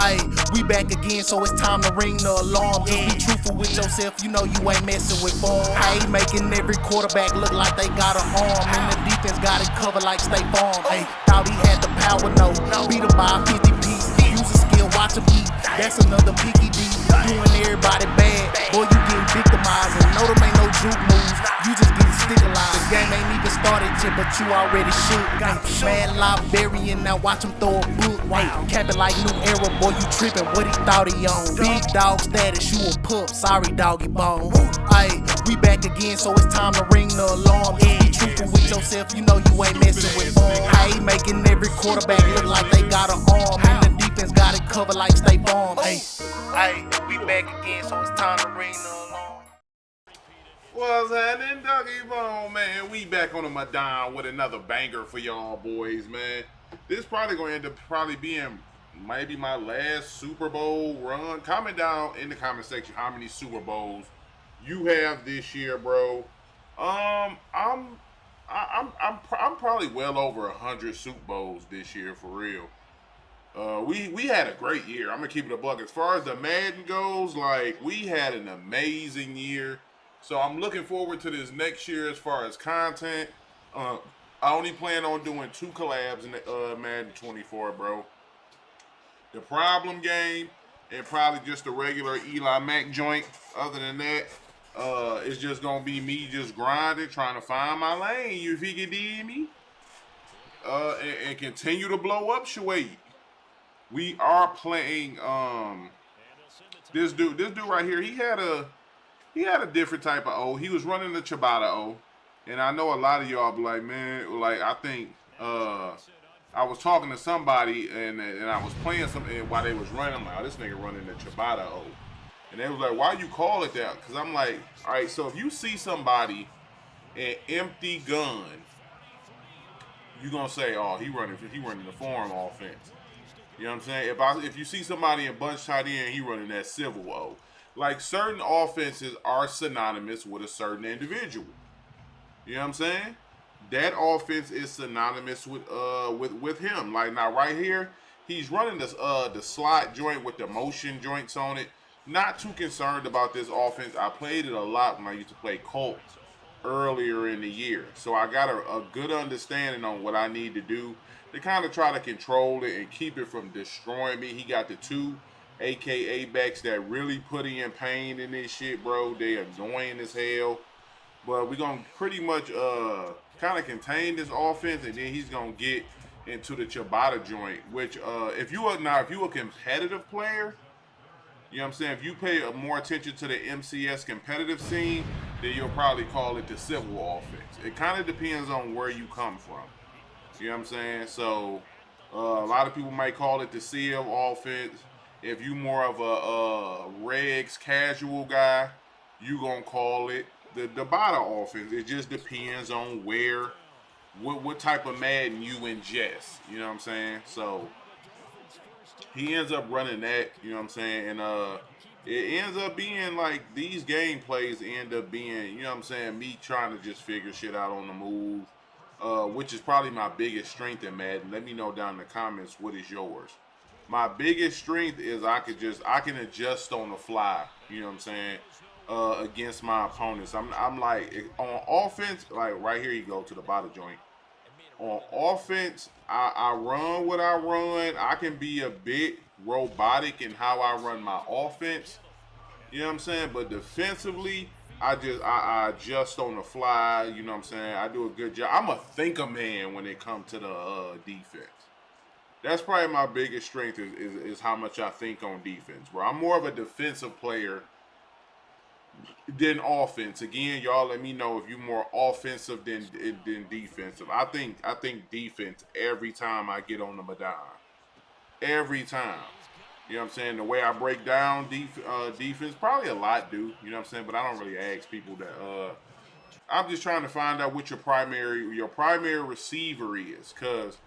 Ayy, we back again, so it's time to ring the alarm. Just be truthful with yourself, you know you ain't messing with form. Ayy, making every quarterback look like they got an arm. And the defense got it covered like State Farm. Ayy, thought he had the power, no. Beat him by a 50 piece. Use a skill, watch him eat. That's another picky D. Doing everybody bad. Boy, you getting victimized. And no, them ain't no juke moves. You just getting stigmatized. The game ain't even started yet, but you already shook. Mad librarian, now watch him throw a book. Cap it like new era, boy, you trippin', what he thought he on. Big dog status, you a pup, sorry doggy bone. Ayy, we back again, so it's time to ring the alarm. Just be truthful with yourself, you know you ain't messing with form. Ayy, making every quarterback look like they got an arm. And the defense got it covered like State Farm. Ayy, we back again, so it's time to ring the alarm. What's happening, Doggy Bone, man? We back on the Madden with another banger for y'all boys, man. This probably gonna end up being maybe my last Super Bowl run. Comment down in the comment section how many Super Bowls you have this year, bro. I'm probably well over 100 Super Bowls this year for real. We had a great year. I'm gonna keep it a buck. As far as the Madden goes, like we had an amazing year. So I'm looking forward to this next year as far as content. I only plan on doing 2 collabs in the Madden 24, bro. The problem game and probably just the regular Eli Mack joint. Other than that, it's just gonna be me just grinding, trying to find my lane. You figure me? And continue to blow up Shway. We are playing this dude right here. He had a different type of O. He was running the Ciabatta O. And I know a lot of y'all be like, man, like I think I was talking to somebody and I was playing something while they was running. I'm like, oh, this nigga running the Ciabatta O. And they was like, why you call it that? Because I'm like, all right, so if you see somebody an empty gun, you gonna say, oh, he running the form offense. You know what I'm saying? If you see somebody in bunch tight end, he running that civil O. Like certain offenses are synonymous with a certain individual. You know what I'm saying? That offense is synonymous with him. Like now right here, he's running this the slot joint with the motion joints on it. Not too concerned about this offense. I played it a lot when I used to play Colt earlier in the year. So I got a good understanding on what I need to do to kind of try to control it and keep it from destroying me. He got the 2 AKA backs that really put in pain in this shit, bro. They annoying as hell. But we're going to pretty much kind of contain this offense, and then he's going to get into the Ciabatta joint, which if you a competitive player, you know what I'm saying, if you pay more attention to the MCS competitive scene, then you'll probably call it the civil offense. It kind of depends on where you come from. You know what I'm saying? So a lot of people might call it the Civ offense. If you more of a regs casual guy, you gonna call it the Bada offense. It just depends on what type of Madden you ingest. You know what I'm saying? So he ends up running that. You know what I'm saying? And it ends up being like these gameplays end up being, you know what I'm saying, me trying to just figure shit out on the move. Which is probably my biggest strength in Madden. Let me know down in the comments what is yours. My biggest strength is I can adjust on the fly. You know what I'm saying? Against my opponents, I'm like on offense, like right here you go to the bottom joint. On offense, I run what I run. I can be a bit robotic in how I run my offense. You know what I'm saying? But defensively, I adjust on the fly. You know what I'm saying? I do a good job. I'm a thinker man when it comes to the defense. That's probably my biggest strength is how much I think on defense, bro. I'm more of a defensive player than offense. Again, y'all let me know if you're more offensive than defensive. I think defense every time I get on the Madden. Every time. You know what I'm saying? The way I break down defense, probably a lot do. You know what I'm saying? But I don't really ask people that. I'm just trying to find out what your primary receiver is. Because,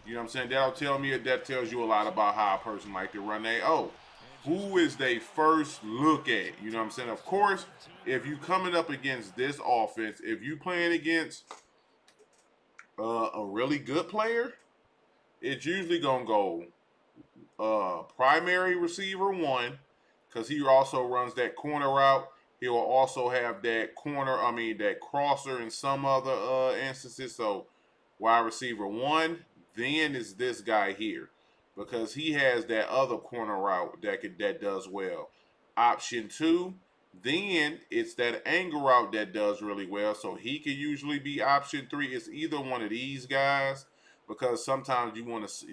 you know what I'm saying? That tells you a lot about how a person like to run their O. Who is they first look at? You know what I'm saying? Of course, if you coming up against this offense, if you playing against a really good player, it's usually going to go primary receiver 1, because he also runs that corner route. He'll also have that that crosser in some other instances. So wide receiver 1, then is this guy here, because he has that other corner route that does well. Option 2, then it's that angle route that does really well. So he could usually be option 3. It's either one of these guys, because sometimes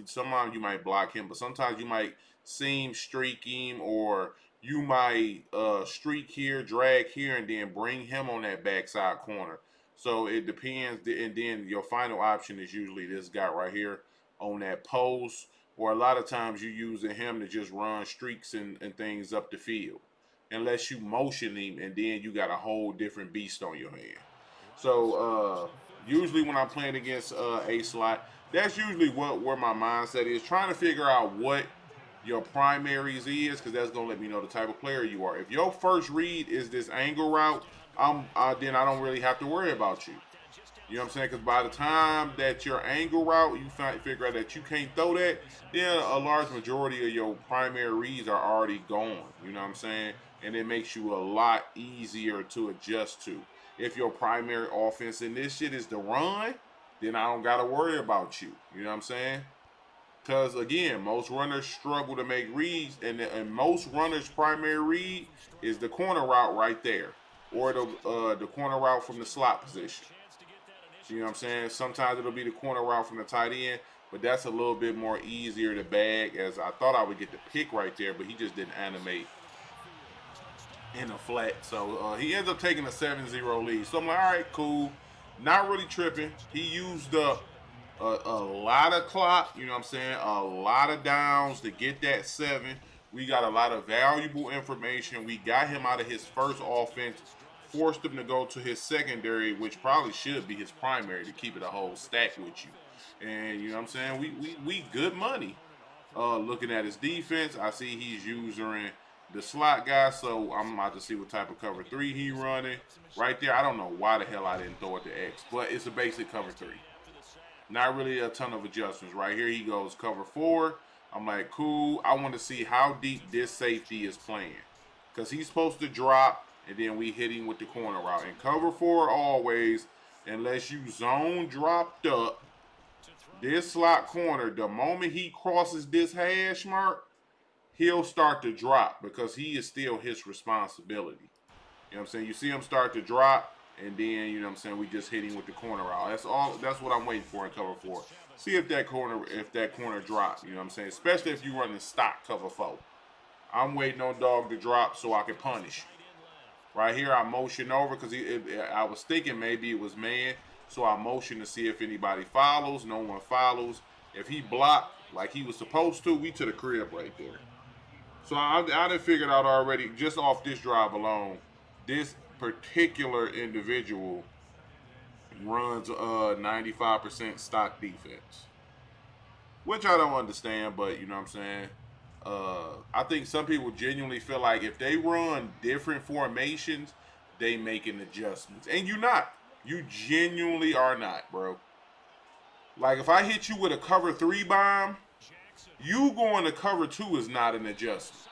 sometimes you might block him, but sometimes you might seam streak him, or you might streak here, drag here, and then bring him on that backside corner. So it depends, and then your final option is usually this guy right here on that post, or a lot of times you're using him to just run streaks and things up the field, unless you motion him, and then you got a whole different beast on your hand. So usually when I'm playing against a slot, that's usually where my mindset is, trying to figure out what your primaries is, because that's gonna let me know the type of player you are. If your first read is this angle route, then I don't really have to worry about you. You know what I'm saying? Because by the time that your angle route, you figure out that you can't throw that, then a large majority of your primary reads are already gone. You know what I'm saying? And it makes you a lot easier to adjust to. If your primary offense in this shit is the run, then I don't got to worry about you. You know what I'm saying? Because, again, most runners struggle to make reads, and most runners' primary read is the corner route right there, or the corner route from the slot position. You know what I'm saying? Sometimes it'll be the corner route from the tight end, but that's a little bit more easier to bag, as I thought I would get the pick right there, but he just didn't animate in a flat. So he ends up taking a 7-0 lead. So I'm like, all right, cool. Not really tripping. He used a lot of clock, you know what I'm saying, a lot of downs to get that 7. We got a lot of valuable information. We got him out of his first offense, forced him to go to his secondary, which probably should be his primary, to keep it a whole stack with you. And you know what I'm saying, we good money. Looking at his defense, I see he's using the slot guy, so I'm about to see what type of cover 3 he running. Right there, I don't know why the hell I didn't throw it to X, but it's a basic cover 3. Not really a ton of adjustments. Right here, he goes cover 4. I'm like, cool. I want to see how deep this safety is playing, because he's supposed to drop, and then we hit him with the corner route. And cover 4 always, unless you zone dropped up, this slot corner, the moment he crosses this hash mark, he'll start to drop, because he is still his responsibility. You know what I'm saying? You see him start to drop, and then, you know what I'm saying, we just hit him with the corner out. That's what I'm waiting for in cover 4. See if that corner drop, you know what I'm saying? Especially if you're running stock cover 4. I'm waiting on dog to drop so I can punish. Right here, I motion over, because I was thinking maybe it was man, so I motion to see if anybody follows. No one follows. If he blocked like he was supposed to, we to the crib right there. So I done figured out already, just off this drive alone, this particular individual runs 95% stock defense, which I don't understand, but you know what I'm saying. I think some people genuinely feel like if they run different formations, they making adjustments, and you're not. You genuinely are not, bro. Like if I hit you with a cover 3 bomb, you going to cover 2 is not an adjustment.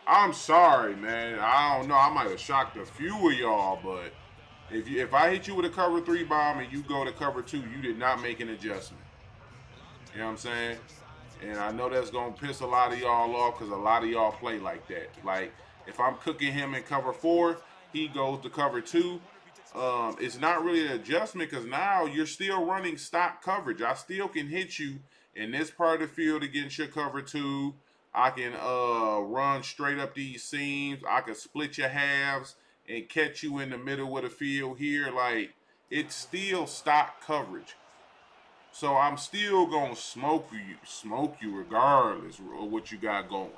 I'm sorry, man. I don't know. I might have shocked a few of y'all, but if I hit you with a cover 3 bomb and you go to cover 2, you did not make an adjustment. You know what I'm saying? And I know that's going to piss a lot of y'all off, because a lot of y'all play like that. Like, if I'm cooking him in cover 4, he goes to cover 2. It's not really an adjustment, because now you're still running stock coverage. I still can hit you in this part of the field against your cover 2. I can run straight up these seams. I can split your halves and catch you in the middle of the field here. Like, it's still stock coverage. So I'm still going to smoke you regardless of what you got going.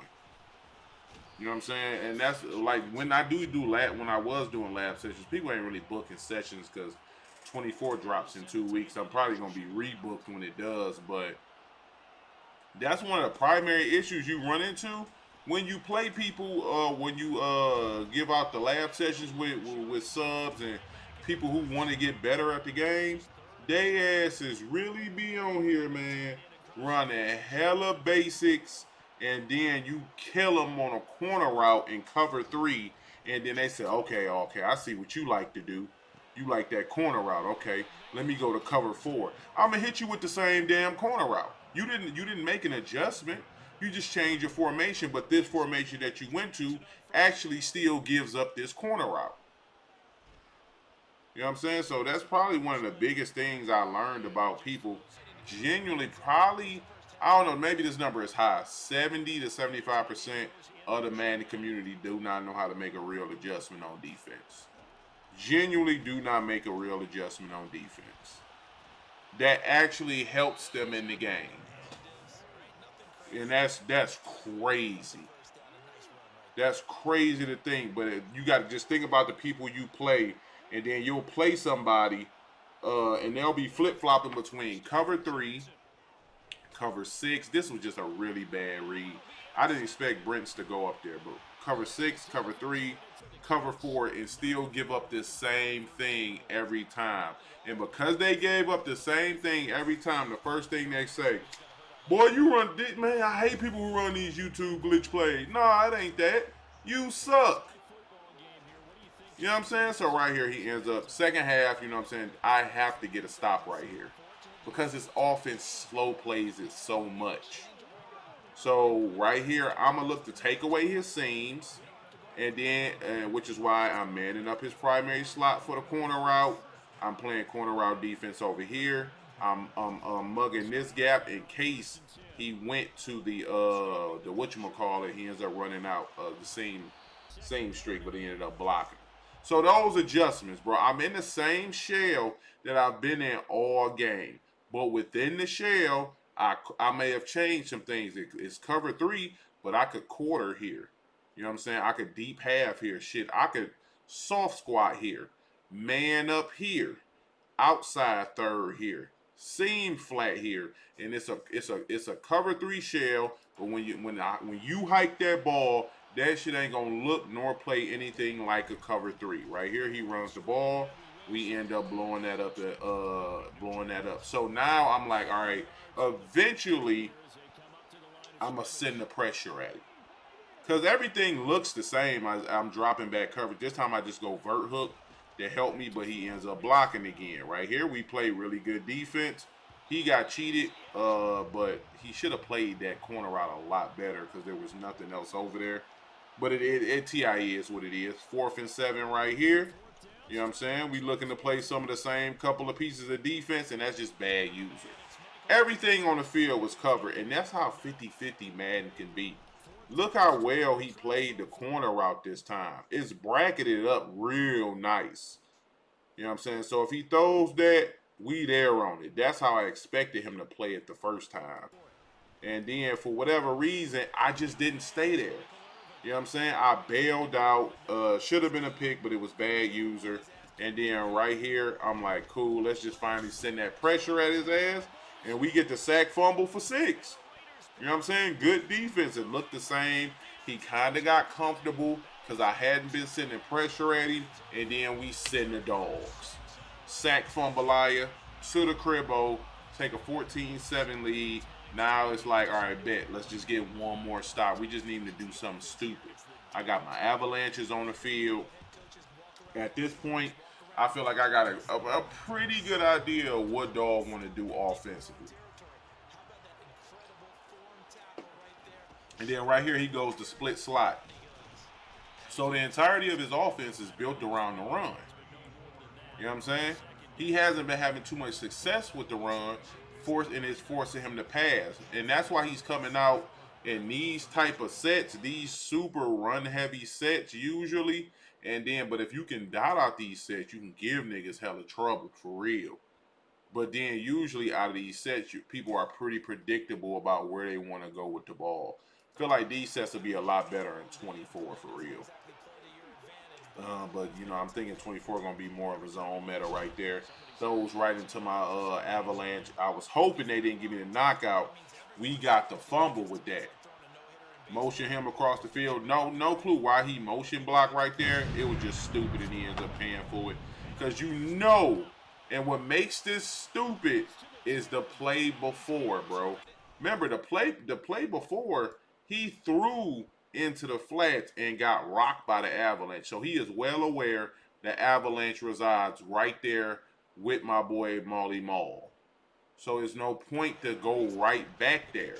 You know what I'm saying? And that's like when I was doing lab sessions, people ain't really booking sessions because 24 drops in 2 weeks. I'm probably going to be rebooked when it does, but that's one of the primary issues you run into when you play people, when you give out the lab sessions with subs and people who want to get better at the game. They asses really be on here, man, running hella basics and then you kill them on a corner route in cover 3, and then they say, okay, I see what you like to do. You like that corner route, okay? Let me go to cover 4. I'm gonna hit you with the same damn corner route. You didn't make an adjustment. You just changed your formation, but this formation that you went to actually still gives up this corner route. You know what I'm saying? So that's probably one of the biggest things I learned about people. Genuinely, probably, I don't know, maybe this number is high. 70 to 75% of the Madden community do not know how to make a real adjustment on defense. Genuinely do not make a real adjustment on defense. That actually helps them in the game. And that's crazy. That's crazy to think, but you got to just think about the people you play, and then you'll play somebody, and they'll be flip-flopping between cover 3, cover 6. This was just a really bad read. I didn't expect Brents to go up there, but cover 6, cover 3, cover 4, and still give up the same thing every time. And because they gave up the same thing every time, the first thing they say, boy, you run, man, I hate people who run these YouTube glitch plays. Nah, it ain't that. You suck. You know what I'm saying? So right here, he ends up second half, you know what I'm saying? I have to get a stop right here because his offense slow plays it so much. So right here, I'm going to look to take away his seams, and then, which is why I'm manning up his primary slot for the corner route. I'm playing corner route defense over here. I'm mugging this gap in case he went to the whatchamacallit. He ends up running out of the seam streak, but he ended up blocking. So those adjustments, bro. I'm in the same shell that I've been in all game. But within the shell, I may have changed some things. It's cover 3, but I could quarter here. You know what I'm saying? I could deep half here. Shit, I could soft squat here. Man up here. Outside third here. Seam flat here. And it's a cover 3 shell. But when you hike that ball, that shit ain't gonna look nor play anything like a cover 3. Right here, he runs the ball. We end up blowing that up. So now I'm like, all right, eventually I'm gonna send the pressure at it. Because everything looks the same. I'm dropping back coverage. This time I just go vert hook to help me, but he ends up blocking again. Right here, we play really good defense. He got cheated, but he should have played that corner route a lot better because there was nothing else over there. But it TIE is what it is. 4th and 7 right here. You know what I'm saying? We looking to play some of the same couple of pieces of defense, and that's just bad user. Everything on the field was covered, and that's how 50-50 Madden can be. Look how well he played the corner route this time. It's bracketed up real nice. You know what I'm saying? So if he throws that, we there on it. That's how I expected him to play it the first time. And then for whatever reason, I just didn't stay there. You know what I'm saying? I bailed out. Should have been a pick, but it was bad user. And then right here, I'm like, cool, let's just finally send that pressure at his ass. And we get the sack fumble for 6. You know what I'm saying? Good defense. It looked the same. He kind of got comfortable because I hadn't been sending pressure at him. And then we send the dogs. Sack fumbleia to the cribbo. Take a 14-7 lead. Now it's like, all right, bet. Let's just get one more stop. We just need to do something stupid. I got my avalanches on the field. At this point, I feel like I got a pretty good idea of what dog want to do offensively. And then right here, he goes to split slot. So the entirety of his offense is built around the run. You know what I'm saying? He hasn't been having too much success with the run, and it's forcing him to pass. And that's why he's coming out in these type of sets, these super run-heavy sets usually. And then, but if you can dot out these sets, you can give niggas hella trouble for real. But then usually out of these sets, people are pretty predictable about where they want to go with the ball. I feel like these sets will be a lot better in 24 for real. But, you know, I'm thinking 24 going to be more of a zone meta right there. Those right into my avalanche. I was hoping they didn't give me the knockout. We got the fumble with that. Motion him across the field. No clue why he motion blocked right there. It was just stupid, and he ends up paying for it. Because you know, and what makes this stupid is the play before, bro. Remember, the play before, He threw into the flats and got rocked by the avalanche. So he is well aware the avalanche resides right there with my boy Molly Mall. So there's no point to go right back there.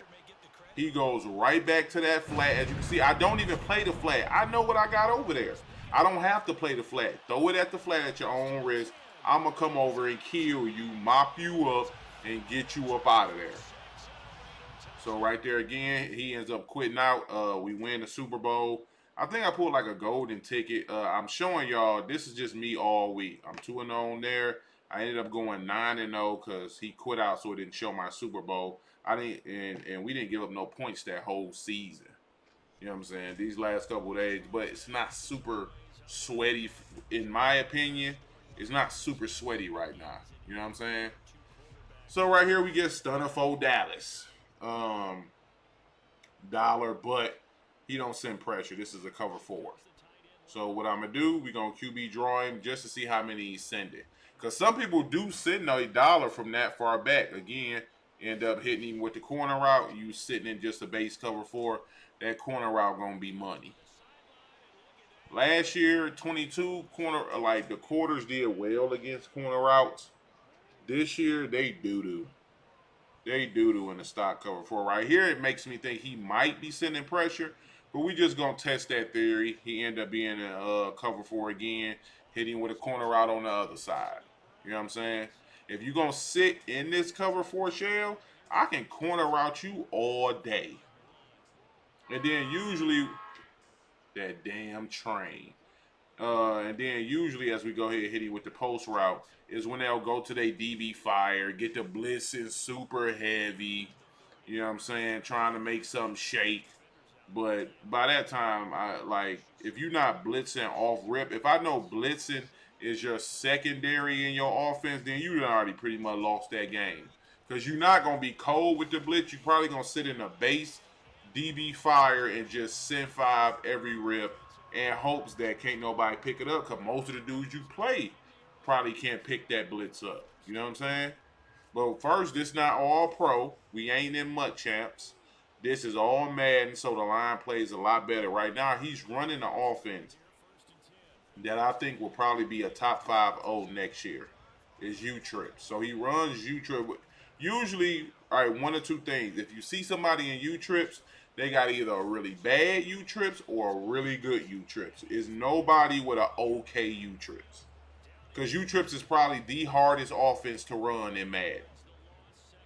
He goes right back to that flat. As you can see, I don't even play the flat. I know what I got over there. I don't have to play the flat. Throw it at the flat at your own risk. I'm going to come over and kill you, mop you up, and get you up out of there. So right there again, he ends up quitting out. We win the Super Bowl. I think I pulled like a golden ticket. I'm showing y'all, this is just me all week. I'm 2-0 on there. I ended up going 9-0 because he quit out, so it didn't show my Super Bowl. I didn't, and we didn't give up no points that whole season. You know what I'm saying? These last couple of days, but it's not super sweaty, in my opinion. It's not super sweaty right now. You know what I'm saying? So right here we get stunner for Dallas. Dollar, but he don't send pressure. This is a cover 4. So what I'm gonna do, we're gonna QB draw him just to see how many he's sending. Because some people do send a dollar from that far back. Again, end up hitting him with the corner route. You sitting in just a base cover 4. That corner route gonna be money. Last year, 22 corner, like the quarters did well against corner routes. This year, they doo-doo. They doo-doo in the stock cover 4. Right here, it makes me think he might be sending pressure, but we just going to test that theory. He ended up being a cover 4 again, hitting with a corner route on the other side. You know what I'm saying? If you're going to sit in this cover 4 shell, I can corner route you all day. And then usually, that damn train. And then usually as we go ahead and hit him with the post route is when they'll go to their DB fire, get the blitzing super heavy, you know what I'm saying, trying to make something shake. But by that time, if you're not blitzing off rip, if I know blitzing is your secondary in your offense, then you already pretty much lost that game. Because you're not going to be cold with the blitz. You're probably going to sit in a base DB fire and just send 5 every rip and hopes that can't nobody pick it up because most of the dudes you play probably can't pick that blitz up. You know what I'm saying? But first, this not all pro. We ain't in MUT champs. This is all Madden, so the line plays a lot better. Right now, he's running the offense that I think will probably be a top 5 next year. Is U-Trips. So he runs U-Trip. Usually, all right, one or two things. If you see somebody in U-Trips, they got either a really bad U-Trips or a really good U-Trips. Is nobody with an okay U-Trips. Because U-Trips is probably the hardest offense to run in Madden.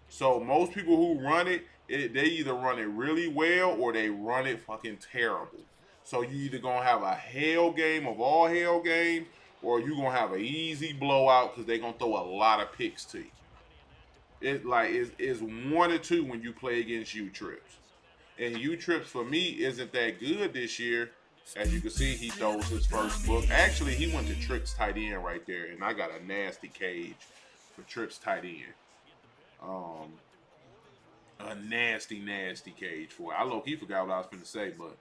So most people who run it, they either run it really well or they run it fucking terrible. So you either going to have a hell game of all hell games or you going to have an easy blowout because they're going to throw a lot of picks to you. It's 1 or 2 when you play against U-Trips. And U-Trips for me isn't that good this year. As you can see, he throws his first book. Actually, he went to Trips tight end right there, and I got a nasty cage for Trips tight end. A nasty cage for it. I low-key forgot what I was going to say, but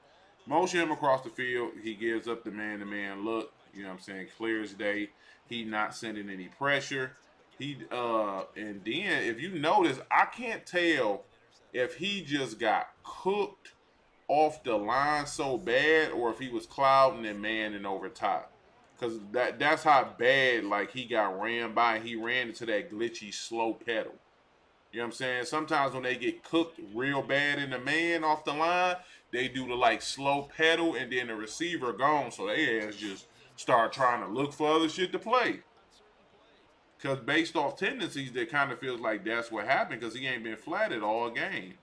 motion him across the field. He gives up the man-to-man look. You know what I'm saying? Clear as day. He not sending any pressure. And then if you notice, I can't tell if he just got cooked off the line so bad or if he was clouding and manning over top. Because that's how bad he got ran by. He ran into that glitchy slow pedal. You know what I'm saying? Sometimes when they get cooked real bad in the man off the line, they do the slow pedal and then the receiver gone. So they ass just start trying to look for other shit to play. Because based off tendencies, that kind of feels like that's what happened because he ain't been flatted all game.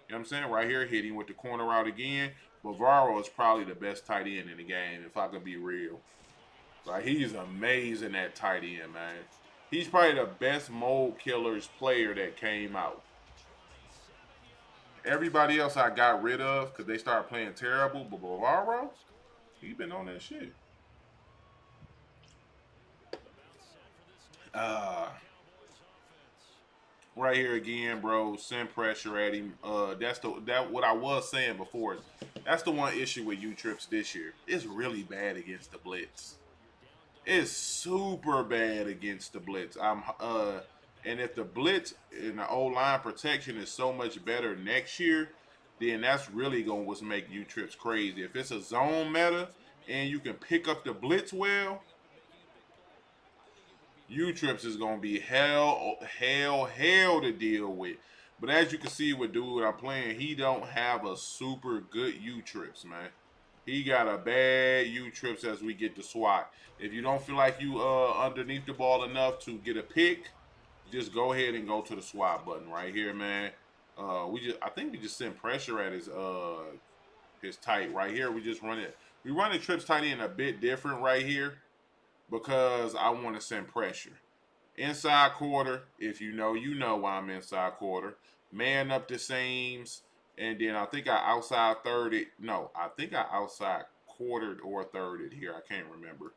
You know what I'm saying? Right here, hitting with the corner out again. Bavaro is probably the best tight end in the game, if I could be real. He's amazing at tight end, man. He's probably the best mold killers player that came out. Everybody else I got rid of because they started playing terrible, but Bavaro, he been on that shit. Right here again, bro. Send pressure at him. That's what I was saying before. That's the one issue with U-Trips this year. It's really bad against the blitz. It's super bad against the blitz. And if the blitz and the O-line protection is so much better next year, then that's really going to make U-trips crazy. If it's a zone meta and you can pick up the blitz well, U-trips is going to be hell to deal with. But as you can see with dude I'm playing, he don't have a super good U-trips, man. He got a bad U-trips as we get to SWAT. If you don't feel like you underneath the ball enough to get a pick, just go ahead and go to the SWAT button right here, man. I think we just send pressure at his tight right here. We just run it. We run the trips tight end a bit different right here because I want to send pressure. Inside quarter, if you know why I'm inside quarter. Man up the seams. And then I think I outside thirded. No, I think I outside quartered or thirded here. I can't remember.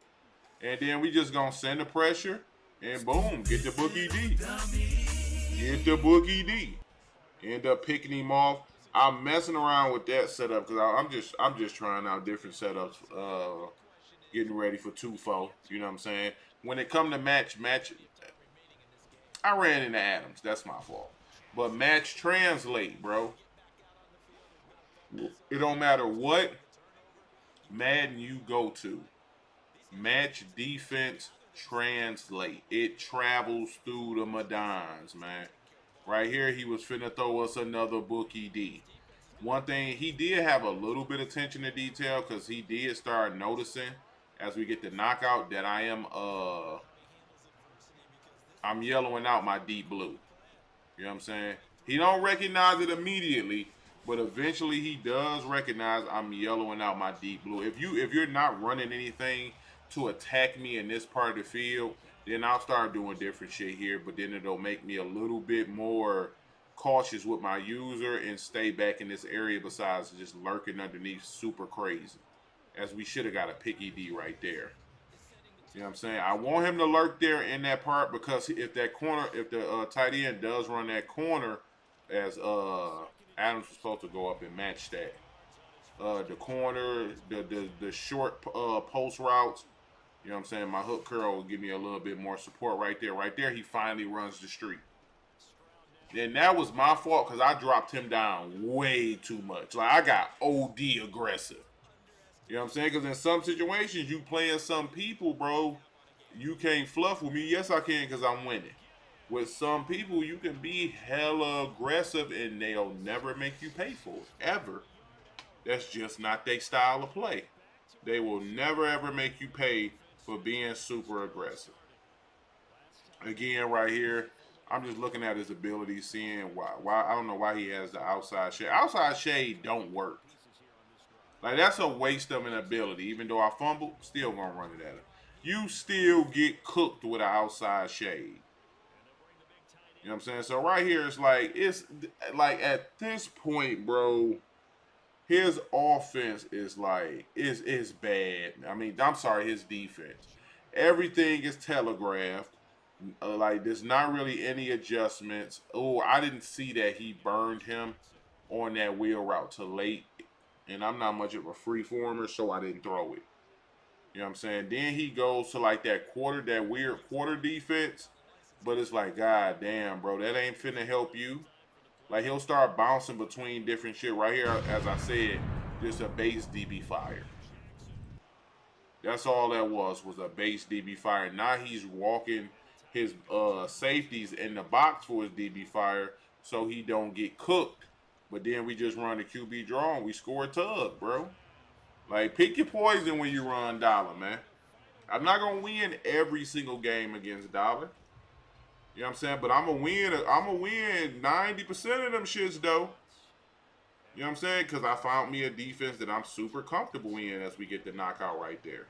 And then we just going to send the pressure. And boom, get the bookie D. Get the bookie D. End up picking him off. I'm messing around with that setup because I'm just trying out different setups. Getting ready for 2-4. You know what I'm saying? When it come to match, I ran into Adams. That's my fault. But match translate, bro. It don't matter what Madden you go to. Match defense translate. It travels through the Madons, man. Right here, he was finna throw us another bookie D. One thing, he did have a little bit of attention to detail because he did start noticing as we get the knockout that I'm yellowing out my deep blue. You know what I'm saying? He don't recognize it immediately, but eventually he does recognize I'm yellowing out my deep blue. If you're not running anything to attack me in this part of the field, then I'll start doing different shit here, but then it'll make me a little bit more cautious with my user and stay back in this area besides just lurking underneath super crazy. As we should have got a picky D right there. You know what I'm saying? I want him to lurk there in that part because if the tight end does run that corner, as Adams was supposed to go up and match that. The corner, the short post routes, you know what I'm saying? My hook curl will give me a little bit more support right there. Right there, he finally runs the street. And that was my fault because I dropped him down way too much. Like, I got OD aggressive. You know what I'm saying? Because in some situations, you playing some people, bro, you can't fluff with me. Yes, I can because I'm winning. With some people, you can be hella aggressive and they'll never make you pay for it, ever. That's just not their style of play. They will never, ever make you pay for being super aggressive. Again, right here, I'm just looking at his ability, seeing why I don't know why he has the outside shade. Outside shade don't work. Like, that's a waste of an ability. Even though I fumbled, still gonna run it at him. You still get cooked with an outside shade. You know what I'm saying? So right here, it's like at this point, bro, his offense is bad. I mean, I'm sorry, his defense. Everything is telegraphed. Like, there's not really any adjustments. Oh, I didn't see that he burned him on that wheel route to late. And I'm not much of a free former, so I didn't throw it. You know what I'm saying? Then he goes to like that weird quarter defense. But it's like, God damn, bro, that ain't finna help you. Like, he'll start bouncing between different shit. Right here, as I said, just a base DB fire. That's all that was a base DB fire. Now he's walking his safeties in the box for his DB fire so he don't get cooked. But then we just run the QB draw and we score a tug, bro. Like, pick your poison when you run Dollar, man. I'm not going to win every single game against Dollar. You know what I'm saying? But I'm going to win 90% of them shits, though. You know what I'm saying? Because I found me a defense that I'm super comfortable in as we get the knockout right there.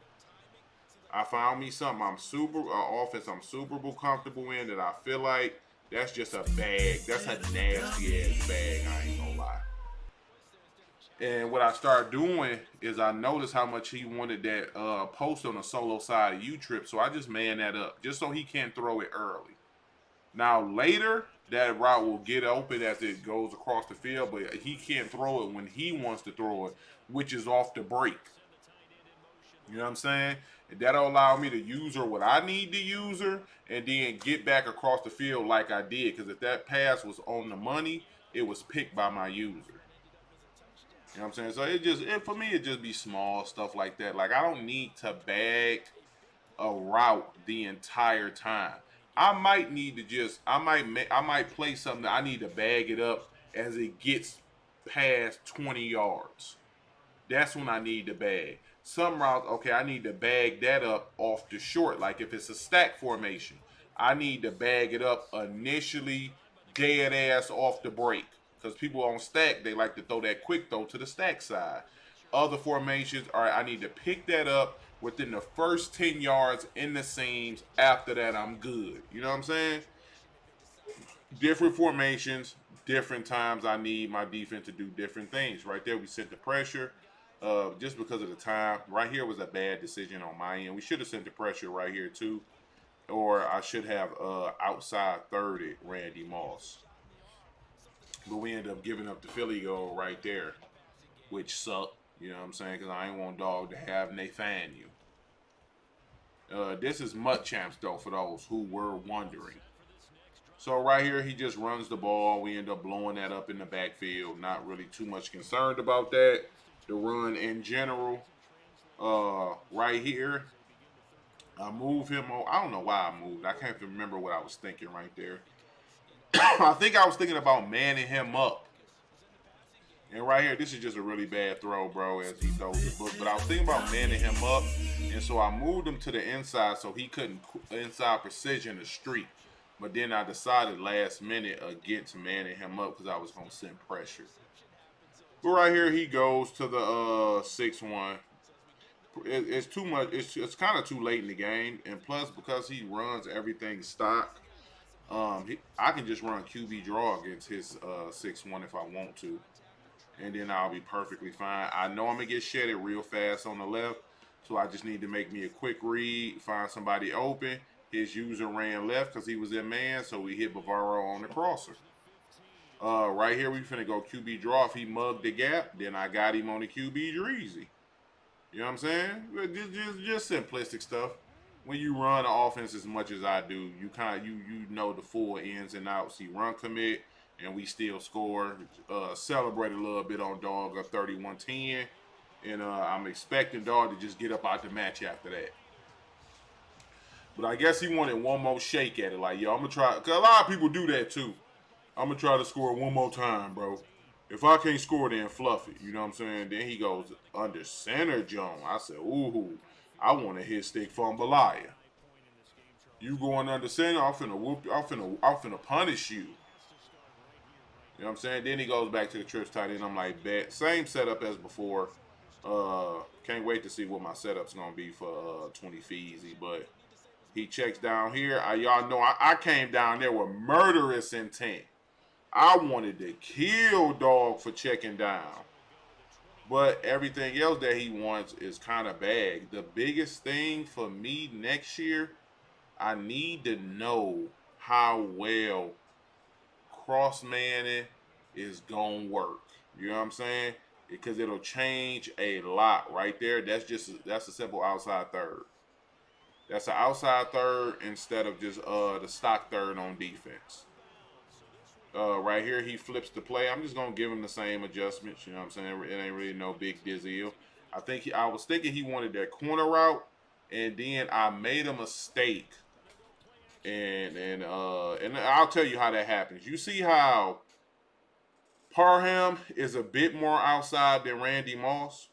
I found me something offense I'm super comfortable in that I feel like that's just a bag. That's a nasty ass bag, I ain't gonna lie. And what I started doing is I noticed how much he wanted that post on the solo side of U-Trip, so I just man that up just so he can't throw it early. Now later, that route will get open as it goes across the field, but he can't throw it when he wants to throw it, which is off the break. You know what I'm saying? And that'll allow me to use her what I need to use her and then get back across the field like I did. Because if that pass was on the money, it was picked by my user. You know what I'm saying? So for me, it just be small stuff like that. Like I don't need to bag a route the entire time. I might need to I might play something that I need to bag it up as it gets past 20 yards. That's when I need to bag. Some routes, okay, I need to bag that up off the short. Like if it's a stack formation, I need to bag it up initially dead ass off the break. Because people on stack, they like to throw that quick throw to the stack side. Other formations, all right, I need to pick that up within the first 10 yards in the seams. After that, I'm good. You know what I'm saying? Different formations, different times I need my defense to do different things. Right there, we sent the pressure just because of the time. Right here was a bad decision on my end. We should have sent the pressure right here too. Or I should have outside thirded Randy Moss. But we ended up giving up the Philly goal right there, which sucked. You know what I'm saying? Because I ain't want dog to have Nathaniel. This is Mutt Champs, though, for those who were wondering. So right here, he just runs the ball. We end up blowing that up in the backfield. Not really too much concerned about that. The run in general. Right here, I move him on. I don't know why I moved. I can't even remember what I was thinking right there. I think I was thinking about manning him up. And right here, this is just a really bad throw, bro, as he throws the book. But I was thinking about manning him up. And so I moved him to the inside so he couldn't inside precision the streak. But then I decided last minute against manning him up because I was going to send pressure. But right here, he goes to the 6-1. It's too much. It's kind of too late in the game. And plus, because he runs everything stock, I can just run QB draw against his 6-1 if I want to. And then I'll be perfectly fine. I know I'm going to get shedded real fast on the left. So I just need to make me a quick read, find somebody open. His user ran left because he was in man, so we hit Bavaro on the crosser. Right here, we finna go QB draw. If he mugged the gap, then I got him on the QB Dreezy. You know what I'm saying? Just simplistic stuff. When you run an offense as much as I do, you know the full ins and outs. He run commit, and we still score. Celebrate a little bit on dog of 31-10. And I'm expecting dog to just get up out the match after that. But I guess he wanted one more shake at it. Like, yo, I'm going to try. Because a lot of people do that, too. I'm going to try to score one more time, bro. If I can't score, then fluff it. You know what I'm saying? Then he goes under center, Joan. I said, ooh, I want to hit stick from Belaya. You going under center, I'm finna whoop you. I'm finna punish you. You know what I'm saying? Then he goes back to the trips tight end. I'm like, bet. Same setup as before. Can't wait to see what my setup's going to be for 20 Feezy, but he checks down here. Y'all know I came down there with murderous intent. I wanted to kill dog for checking down. But everything else that he wants is kind of bad. The biggest thing for me next year, I need to know how well cross-manning is going to work. You know what I'm saying? Because it'll change a lot right there. That's a simple outside third. That's an outside third instead of just the stock third on defense. Right here, he flips the play. I'm just going to give him the same adjustments. You know what I'm saying? It ain't really no big deal. I was thinking he wanted that corner route, and then I made a mistake. And I'll tell you how that happens. You see how Parham is a bit more outside than Randy Moss?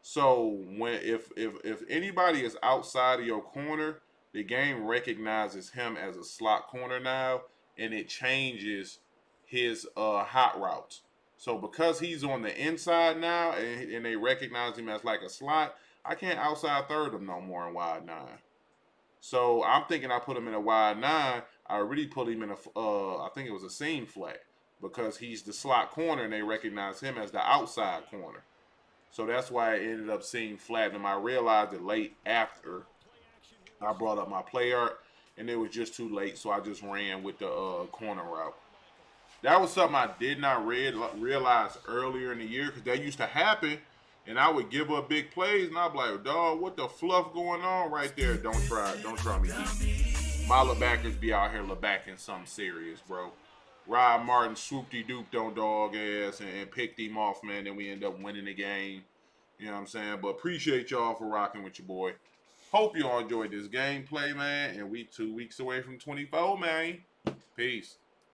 So if anybody is outside of your corner, the game recognizes him as a slot corner now, and it changes his hot routes. So because he's on the inside now, and they recognize him as like a slot, I can't outside third him no more in wide 9. So I'm thinking I put him in a wide 9. I really put him in I think it was a seam flat because he's the slot corner, and they recognize him as the outside corner. So that's why it ended up seeing flat. And I realized it late after I brought up my play art, and it was just too late. So I just ran with the corner route. That was something I did not realize earlier in the year, because that used to happen, and I would give up big plays, and I'd be like, dog, what the fluff going on right there? Don't try me deep. My linebackers be out here linebacking something serious, bro. Rod Martin swooped-de-dooped on dog ass and picked him off, man. Then we end up winning the game. You know what I'm saying? But appreciate y'all for rocking with your boy. Hope y'all enjoyed this gameplay, man. And we 2 weeks away from 24, man. Peace.